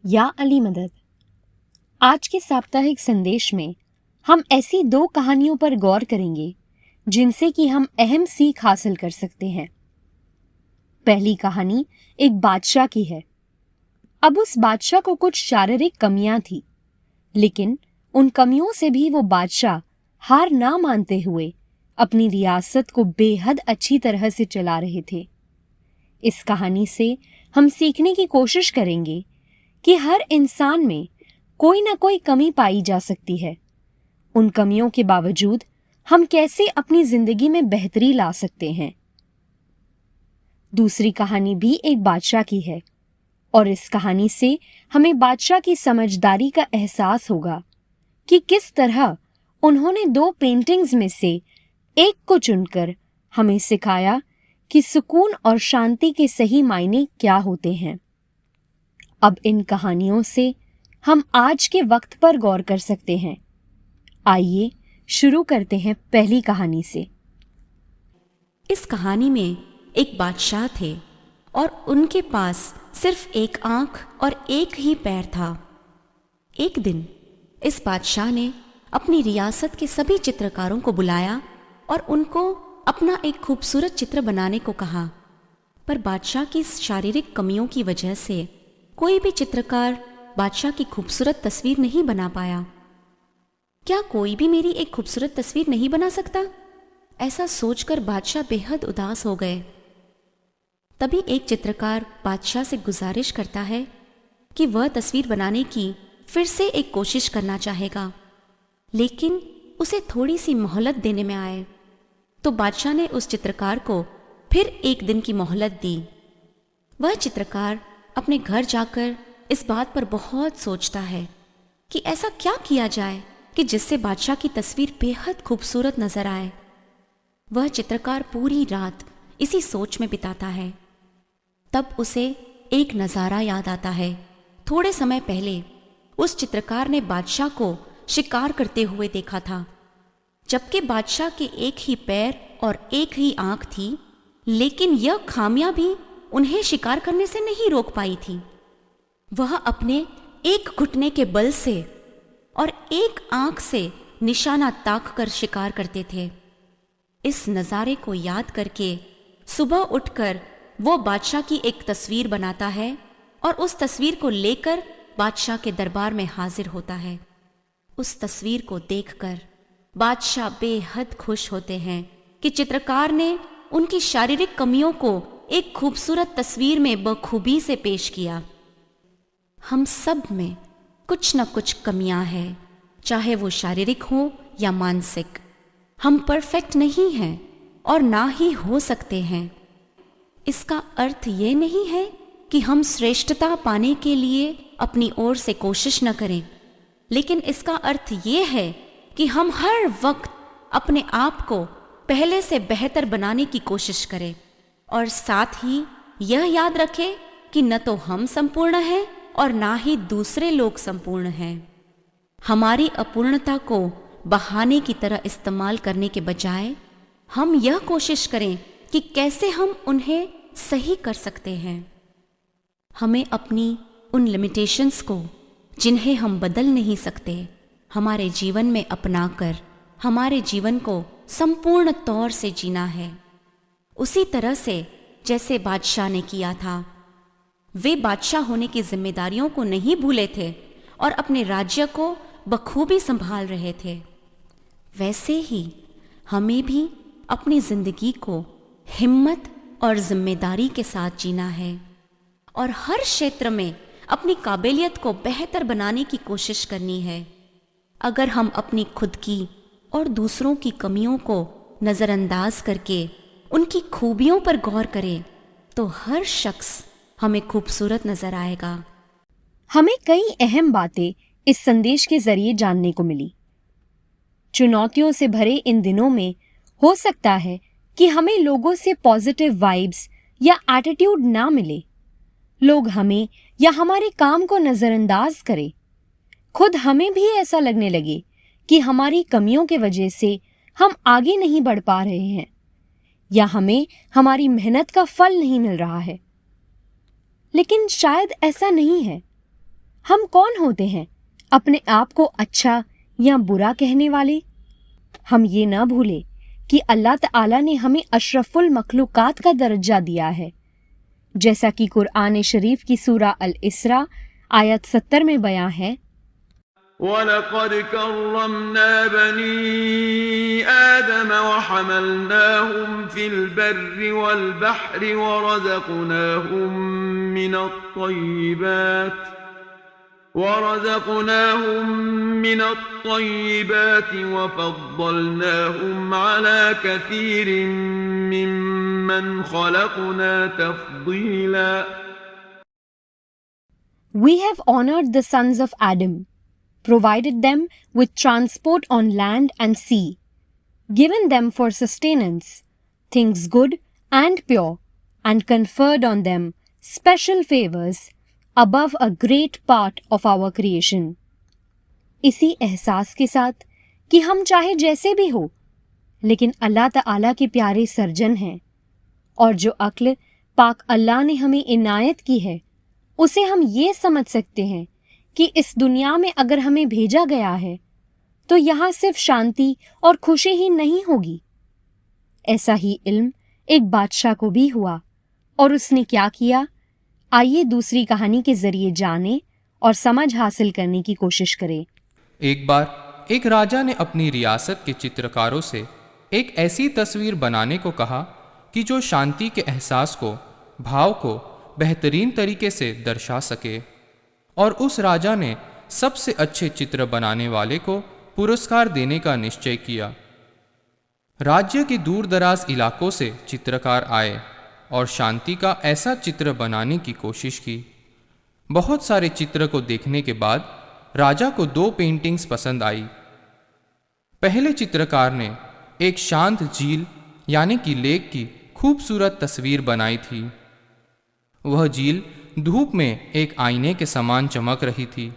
या अली मदद। आज के साप्ताहिक संदेश में हम ऐसी दो कहानियों पर गौर करेंगे जिनसे कि हम अहम सीख हासिल कर सकते हैं। पहली कहानी एक बादशाह की है। अब उस बादशाह को कुछ शारीरिक कमियां थी, लेकिन उन कमियों से भी वो बादशाह हार ना मानते हुए अपनी रियासत को बेहद अच्छी तरह से चला रहे थे। इस कहानी से हम सीखने की कोशिश करेंगे कि हर इंसान में कोई ना कोई कमी पाई जा सकती है। उन कमियों के बावजूद हम कैसे अपनी जिंदगी में बेहतरी ला सकते हैं। दूसरी कहानी भी एक बादशाह की है और इस कहानी से हमें बादशाह की समझदारी का एहसास होगा कि किस तरह उन्होंने दो पेंटिंग्स में से एक को चुनकर हमें सिखाया कि सुकून और शांति के सही मायने क्या होते हैं। अब इन कहानियों से हम आज के वक्त पर गौर कर सकते हैं। आइए शुरू करते हैं पहली कहानी से। इस कहानी में एक बादशाह थे और उनके पास सिर्फ एक आंख और एक ही पैर था। एक दिन इस बादशाह ने अपनी रियासत के सभी चित्रकारों को बुलाया और उनको अपना एक खूबसूरत चित्र बनाने को कहा। पर बादशाह की शारीरिक कमियों की वजह से कोई भी चित्रकार बादशाह की खूबसूरत तस्वीर नहीं बना पाया। क्या कोई भी मेरी एक खूबसूरत तस्वीर नहीं बना सकता? ऐसा सोचकर बादशाह बेहद उदास हो गए। तभी एक चित्रकार बादशाह से गुजारिश करता है कि वह तस्वीर बनाने की फिर से एक कोशिश करना चाहेगा, लेकिन उसे थोड़ी सी मोहलत देने में आए। तो बादशाह ने उस चित्रकार को फिर एक दिन की मोहलत दी। वह चित्रकार अपने घर जाकर इस बात पर बहुत सोचता है कि ऐसा क्या किया जाए कि जिससे बादशाह की तस्वीर बेहद खूबसूरत नजर आए। वह चित्रकार पूरी रात इसी सोच में बिताता है। तब उसे एक नज़ारा याद आता है। थोड़े समय पहले उस चित्रकार ने बादशाह को शिकार करते हुए देखा था। जबकि बादशाह के एक ही पैर और एक ही आंख थी, लेकिन यह खामियां भी उन्हें शिकार करने से नहीं रोक पाई थी। वह अपने एक घुटने के बल से और एक आंख से निशाना ताक कर शिकार करते थे। इस नज़ारे को याद करके सुबह उठकर वो बादशाह की एक तस्वीर बनाता है और उस तस्वीर को लेकर बादशाह के दरबार में हाजिर होता है। उस तस्वीर को देखकर बादशाह बेहद खुश होते हैं कि चित्रकार ने उनकी शारीरिक कमियों को एक खूबसूरत तस्वीर में बखूबी से पेश किया। हम सब में कुछ न कुछ कमियां हैं, चाहे वो शारीरिक हो या मानसिक। हम परफेक्ट नहीं हैं और ना ही हो सकते हैं। इसका अर्थ ये नहीं है कि हम श्रेष्ठता पाने के लिए अपनी ओर से कोशिश न करें, लेकिन इसका अर्थ ये है कि हम हर वक्त अपने आप को पहले से बेहतर बनाने की कोशिश करें और साथ ही यह याद रखें कि न तो हम संपूर्ण हैं और ना ही दूसरे लोग संपूर्ण हैं। हमारी अपूर्णता को बहाने की तरह इस्तेमाल करने के बजाय हम यह कोशिश करें कि कैसे हम उन्हें सही कर सकते हैं। हमें अपनी उन लिमिटेशंस को, जिन्हें हम बदल नहीं सकते, हमारे जीवन में अपनाकर हमारे जीवन को संपूर्ण तौर से जीना है, उसी तरह से जैसे बादशाह ने किया था। वे बादशाह होने की जिम्मेदारियों को नहीं भूले थे और अपने राज्य को बखूबी संभाल रहे थे। वैसे ही हमें भी अपनी जिंदगी को हिम्मत और जिम्मेदारी के साथ जीना है और हर क्षेत्र में अपनी काबिलियत को बेहतर बनाने की कोशिश करनी है। अगर हम अपनी खुद की और दूसरों की कमियों को नज़रअंदाज करके उनकी खूबियों पर गौर करें तो हर शख्स हमें खूबसूरत नजर आएगा। हमें कई अहम बातें इस संदेश के जरिए जानने को मिली। चुनौतियों से भरे इन दिनों में हो सकता है कि हमें लोगों से पॉजिटिव वाइब्स या एटीट्यूड ना मिले। लोग हमें या हमारे काम को नजरअंदाज करें। खुद हमें भी ऐसा लगने लगे कि हमारी कमियों की वजह से हम आगे नहीं बढ़ पा रहे हैं या हमें हमारी मेहनत का फल नहीं मिल रहा है। लेकिन शायद ऐसा नहीं है। हम कौन होते हैं अपने आप को अच्छा या बुरा कहने वाले? हम ये ना भूले कि अल्लाह ताला ने हमें अशरफुल मखलूकात का दर्जा दिया है, जैसा कि कुरान शरीफ की सूरा अल इसरा आयत 70 में बयां है, वलक़द कर्रमना बनी आदम वहमलनाहुम फिल बर्रि वल बहरि वरज़क़नाहुम मिन अत्तय्यिबात वफ़द्दलनाहुम अला कसीरिन मिम्मन ख़लक़ना तफ़दीला। We have honored the sons of Adam, provided them with transport on land and sea, given them for sustenance things good and pure, and conferred on them special favors above a great part of our creation. इसी एहसास के साथ कि हम चाहे जैसे भी हो, लेकिन अल्लाह ताला के प्यारे सर्जन हैं, और जो अक्ल पाक अल्लाह ने हमें इनायत की है, उसे हम ये समझ सकते हैं कि इस दुनिया में अगर हमें भेजा गया है तो यहाँ सिर्फ शांति और खुशी ही नहीं होगी। ऐसा ही इल्म एक बादशाह को भी हुआ, और उसने क्या किया, आइए दूसरी कहानी के जरिए जाने और समझ हासिल करने की कोशिश करें। एक बार एक राजा ने अपनी रियासत के चित्रकारों से एक ऐसी तस्वीर बनाने को कहा कि जो शांति के एहसास को, भाव को बेहतरीन तरीके से दर्शा सके, और उस राजा ने सबसे अच्छे चित्र बनाने वाले को पुरस्कार देने का निश्चय किया। राज्य के दूर दराज इलाकों से चित्रकार आए और शांति का ऐसा चित्र बनाने की कोशिश की। बहुत सारे चित्र को देखने के बाद राजा को 2 पेंटिंग्स पसंद आई। पहले चित्रकार ने एक शांत झील यानी कि लेक की खूबसूरत तस्वीर बनाई थी। वह झील धूप में एक आईने के समान चमक रही थी।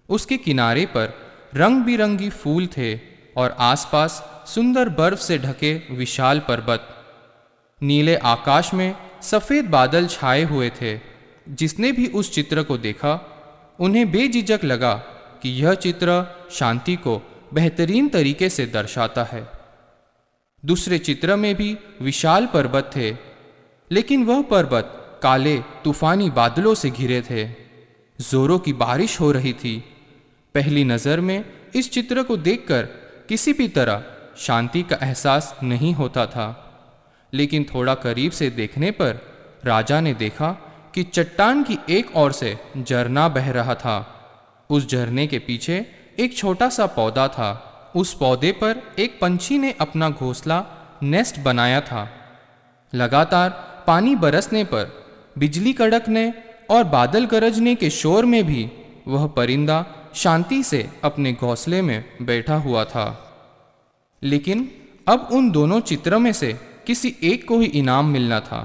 उसके किनारे पर रंग बिरंगी फूल थे और आसपास सुंदर बर्फ से ढके विशाल पर्वत। नीले आकाश में सफ़ेद बादल छाए हुए थे। जिसने भी उस चित्र को देखा, उन्हें बेझिझक लगा कि यह चित्र शांति को बेहतरीन तरीके से दर्शाता है। दूसरे चित्र में भी विशाल पर्वत थे, लेकिन वह पर्वत काले तूफानी बादलों से घिरे थे। जोरों की बारिश हो रही थी। पहली नज़र में इस चित्र को देखकर किसी भी तरह शांति का एहसास नहीं होता था, लेकिन थोड़ा करीब से देखने पर राजा ने देखा कि चट्टान की एक ओर से झरना बह रहा था। उस झरने के पीछे एक छोटा सा पौधा था। उस पौधे पर एक पंछी ने अपना घोंसला नेस्ट बनाया था। लगातार पानी बरसने पर, बिजली कड़कने और बादल गरजने के शोर में भी वह परिंदा शांति से अपने घोंसले में बैठा हुआ था। लेकिन अब उन दोनों चित्रों में से किसी एक को ही इनाम मिलना था।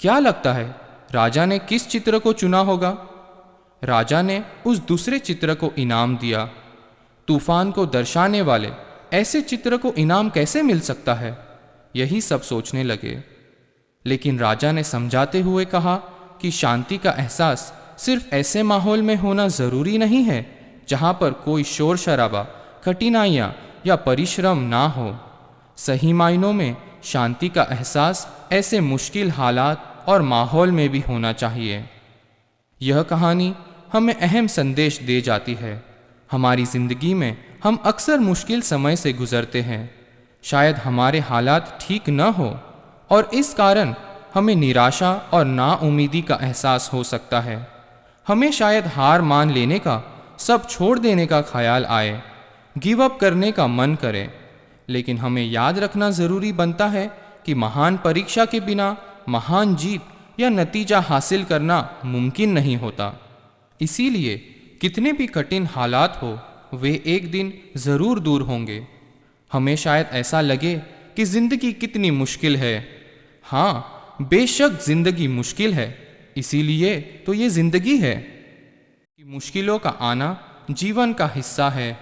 क्या लगता है राजा ने किस चित्र को चुना होगा? राजा ने उस दूसरे चित्र को इनाम दिया। तूफान को दर्शाने वाले ऐसे चित्र को इनाम कैसे मिल सकता है? यही सब सोचने लगे। लेकिन राजा ने समझाते हुए कहा कि शांति का एहसास सिर्फ ऐसे माहौल में होना ज़रूरी नहीं है जहाँ पर कोई शोर शराबा, कठिनाइयाँ या परिश्रम ना हो। सही मायनों में शांति का एहसास ऐसे मुश्किल हालात और माहौल में भी होना चाहिए। यह कहानी हमें अहम संदेश दे जाती है। हमारी ज़िंदगी में हम अक्सर मुश्किल समय से गुज़रते हैं। शायद हमारे हालात ठीक न हो और इस कारण हमें निराशा और नाउमीदी का एहसास हो सकता है। हमें शायद हार मान लेने का, सब छोड़ देने का ख्याल आए, गिव अप करने का मन करे। लेकिन हमें याद रखना ज़रूरी बनता है कि महान परीक्षा के बिना महान जीत या नतीजा हासिल करना मुमकिन नहीं होता। इसीलिए कितने भी कठिन हालात हो, वे एक दिन ज़रूर दूर होंगे। हमें शायद ऐसा लगे कि ज़िंदगी कितनी मुश्किल है। हाँ, बेशक ज़िंदगी मुश्किल है, इसीलिए तो ये ज़िंदगी है कि मुश्किलों का आना जीवन का हिस्सा है।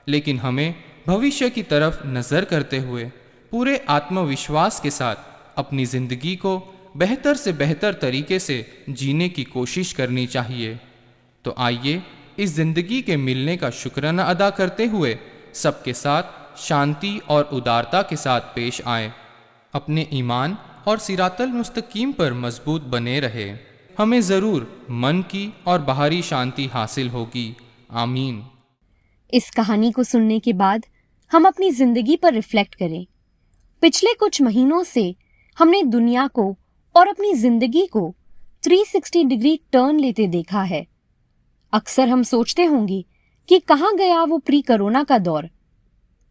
लेकिन हमें भविष्य की तरफ नज़र करते हुए पूरे आत्मविश्वास के साथ अपनी ज़िंदगी को बेहतर से बेहतर तरीके से जीने की कोशिश करनी चाहिए। तो आइए इस जिंदगी के मिलने का शुक्राना अदा करते हुए सबके साथ शांति और उदारता के साथ पेश आएं। अपने ईमान और सिरातल मुस्तकीम पर मजबूत बने रहे। हमें ज़रूर मन की और बाहरी शांति हासिल होगी। आमीन। इस कहानी को सुनने के बाद हम अपनी जिंदगी पर रिफ्लेक्ट करें। पिछले कुछ महीनों से हमने दुनिया को और अपनी जिंदगी को 360 डिग्री टर्न लेते देखा है। अक्सर हम सोचते होंगे कि कहाँ गया वो प्री कोरोना का दौर।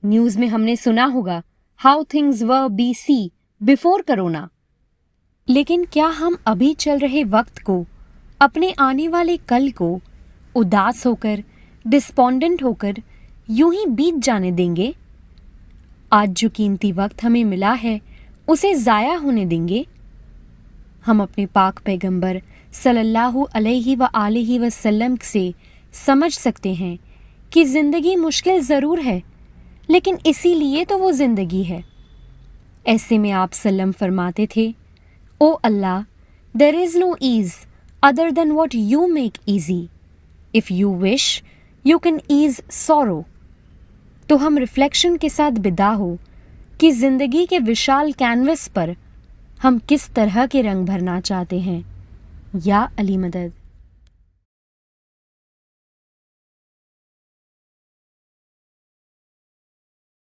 न्यूज में हमने सुना होगा how things were BC before corona. लेकिन क्या हम अभी चल रहे वक्त को, अपने आने वाले कल को उदास होकर, डिस्पॉन्डेंट होकर यूं ही बीत जाने देंगे? आज जो कीमती वक्त हमें मिला है उसे जाया होने देंगे? हम अपने पाक पैगंबर सल्लल्लाहु अलैहि व आलिहि वसल्लम से समझ सकते हैं कि जिंदगी मुश्किल जरूर है, लेकिन इसीलिए तो वो जिंदगी है। ऐसे में आप सल्लम फरमाते थे, ओ अल्लाह, there is no ease other than what you make easy. If you wish you can ease sorrow. तो हम रिफ्लेक्शन के साथ विदा हो कि जिंदगी के विशाल कैनवस पर हम किस तरह के रंग भरना चाहते हैं। या अली मदद।